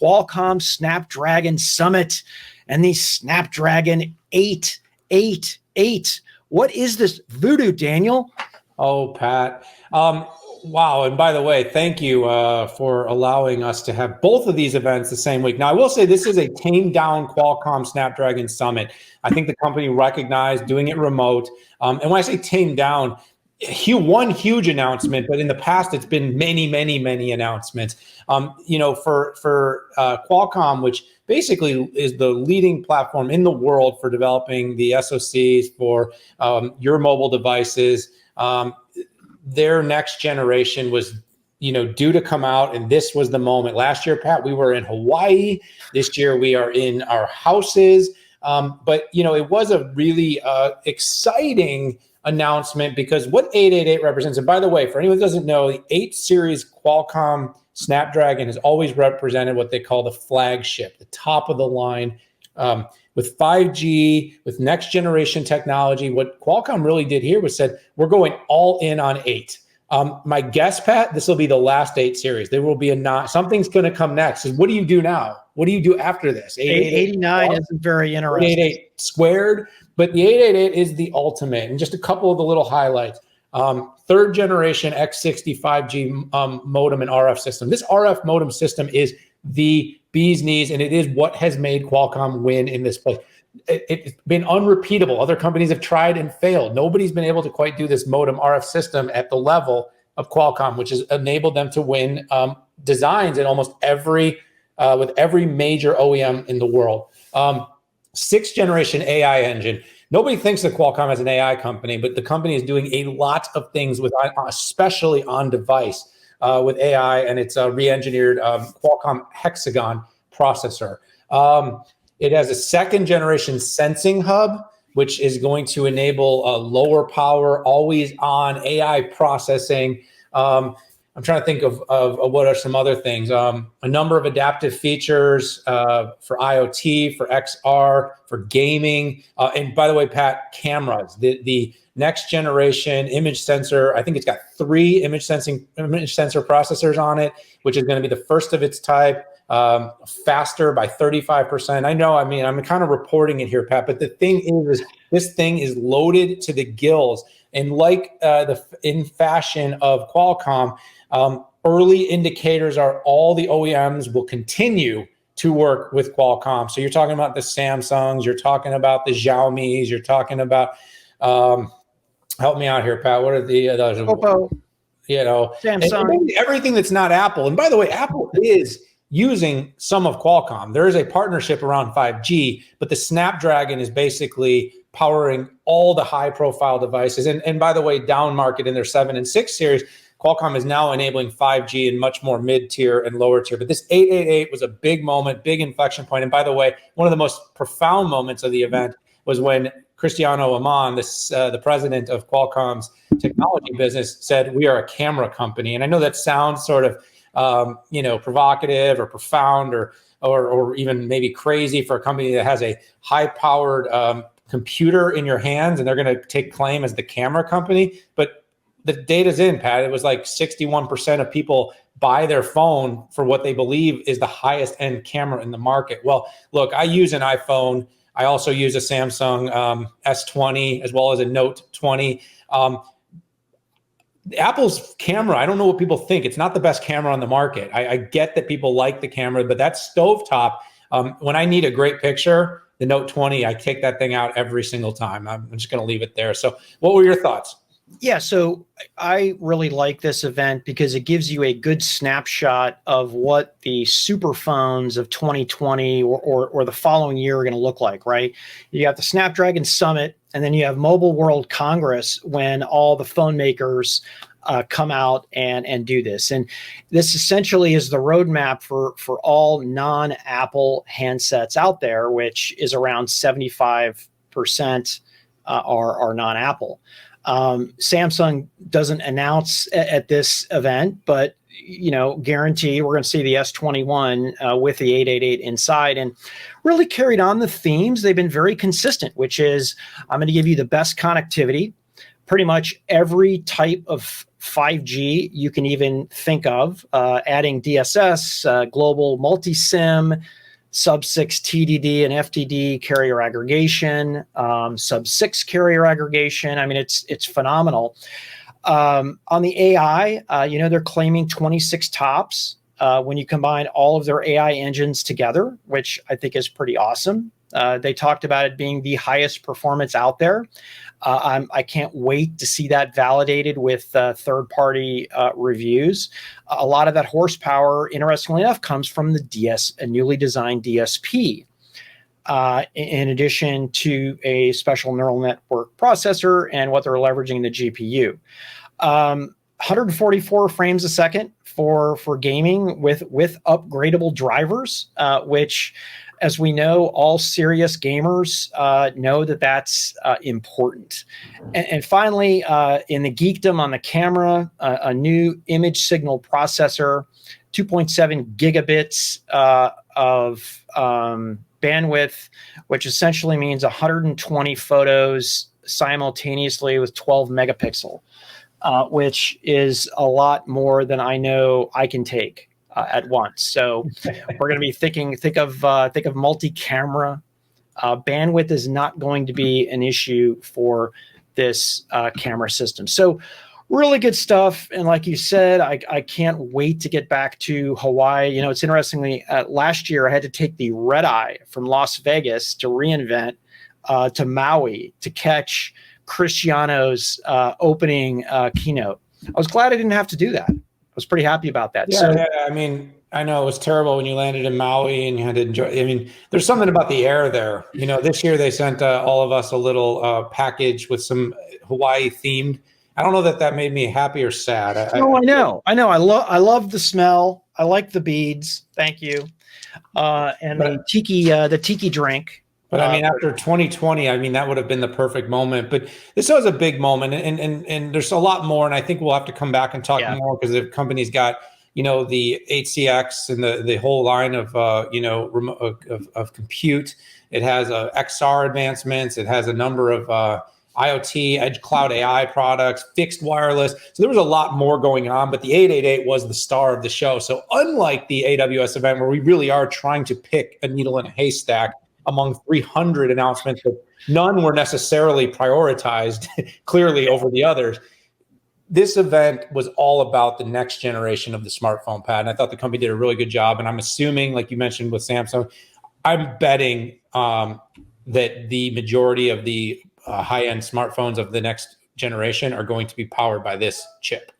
Qualcomm Snapdragon Summit and the Snapdragon 888. What is this voodoo, Daniel? Oh, Pat. Wow. And by the way, thank you for allowing us to have both of these events the same week. Now, I will say this is a tamed down Qualcomm Snapdragon Summit. I think the company recognized doing it remote. And when I say tamed down, one huge announcement, but in the past, it's been many announcements. For Qualcomm, which basically is the leading platform in the world for developing the SoCs for your mobile devices. Their next generation was, due to come out, and this was the moment. Last year, Pat, we were in Hawaii. This year, we are in our houses. But it was a really exciting announcement because what 888 represents, and by the way, for anyone who doesn't know, the 8 series Qualcomm Snapdragon has always represented what they call the flagship, the top of the line. With 5G, with next generation technology, what Qualcomm really did here was said, we're going all in on 8. My guess, Pat, this will be the last 8 series. There will be something's going to come next. What do you do now? What do you do after this? 889 isn't very interesting. 888 squared, but the 888 is the ultimate. And just a couple of the little highlights. Third generation X60 5G modem and RF system. This RF modem system is the bee's knees, and it is what has made Qualcomm win in this place. It's been unrepeatable. Other companies have tried and failed. Nobody's been able to quite do this modem RF system at the level of Qualcomm, which has enabled them to win designs in almost with every major OEM in the world. 6th generation AI engine. Nobody thinks that Qualcomm is an AI company, but the company is doing a lot of things with, especially on device. With AI and its re-engineered Qualcomm Hexagon processor. It has a 2nd generation sensing hub, which is going to enable lower power, always on AI processing. I'm trying to think of what are some other things. A number of adaptive features for IoT, for XR, for gaming. And by the way, Pat, cameras. The next generation image sensor, I think it's got 3 image sensor processors on it, which is going to be the first of its type, faster by 35%. I'm kind of reporting it here, Pat, but the thing is this thing is loaded to the gills. And like in fashion of Qualcomm, early indicators are all the OEMs will continue to work with Qualcomm. So you're talking about the Samsungs, you're talking about the Xiaomis, you're talking about help me out here, Pat. What are the Oppo, Samsung, and everything that's not Apple. And by the way, Apple is using some of Qualcomm. There is a partnership around 5G, but the Snapdragon is basically powering all the high-profile devices. And by the way, down market in their 7 and 6 series, Qualcomm is now enabling 5G in much more mid-tier and lower tier. But this 888 was a big moment, big inflection point. And by the way, one of the most profound moments of the event was when Cristiano Amon, the president of Qualcomm's technology business, said, we are a camera company. And I know that sounds sort of, provocative or profound or even maybe crazy for a company that has a high-powered computer in your hands and they're going to take claim as the camera company. But the data's in, Pat. It was like 61% of people buy their phone for what they believe is the highest end camera in the market. Well, look, I use an iPhone. I also use a Samsung S20 as well as a Note 20. Apple's camera, I don't know what people think. It's not the best camera on the market. I get that people like the camera, but that's stovetop. When I need a great picture, the Note 20, I take that thing out every single time. I'm just going to leave it there. So what were your thoughts? Yeah, so I really like this event because it gives you a good snapshot of what the super phones of 2020 or the following year are going to look like, right? You have the Snapdragon Summit, and then you have Mobile World Congress when all the phone makers come out and do this. And this essentially is the roadmap for all non-Apple handsets out there, which is around 75% are non-Apple. Samsung doesn't announce at this event, but guarantee we're going to see the S21 with the 888 inside, and really carried on the themes. They've been very consistent, which is I'm going to give you the best connectivity, pretty much every type of 5G you can even think of, adding DSS, global multi-SIM, sub-6 TDD and FDD carrier aggregation, sub-6 carrier aggregation. I mean, it's phenomenal. On the AI, they're claiming 26 tops when you combine all of their AI engines together, which I think is pretty awesome. They talked about it being the highest performance out there. I can't wait to see that validated with third-party reviews. A lot of that horsepower, interestingly enough, comes from the a newly designed DSP. In addition to a special neural network processor and what they're leveraging in the GPU. 144 frames a second for gaming with upgradable drivers, which, as we know, all serious gamers know that's important. And finally, in the geekdom on the camera, a new image signal processor, 2.7 gigabits of bandwidth, which essentially means 120 photos simultaneously with 12 megapixel, which is a lot more than I know I can take at once. So we're going to be think of multi-camera. Bandwidth is not going to be an issue for this camera system. So really good stuff. And like you said, I can't wait to get back to Hawaii. It's interestingly, last year I had to take the red eye from Las Vegas to reInvent to Maui to catch Cristiano's opening keynote. I was glad I didn't have to do that. I was pretty happy about that. Yeah, I mean, I know it was terrible when you landed in Maui and you had to enjoy. I mean, there's something about the air there. This year they sent all of us a little package with some Hawaii themed. I don't know that made me happy or sad. I know. I love the smell. I like the beads. Thank you. And the tiki drink. But I mean, after 2020, I mean, that would have been the perfect moment. But this was a big moment, and there's a lot more. And I think we'll have to come back and talk more because the company's got, the HCX and the whole line of of compute. It has XR advancements. It has a number of IoT, edge cloud AI products, fixed wireless. So there was a lot more going on, but the 888 was the star of the show. So unlike the AWS event where we really are trying to pick a needle in a haystack among 300 announcements, but none were necessarily prioritized clearly over the others, this event was all about the next generation of the smartphone, Pat. And I thought the company did a really good job. And I'm assuming, like you mentioned with Samsung, I'm betting that the majority of the high-end smartphones of the next generation are going to be powered by this chip.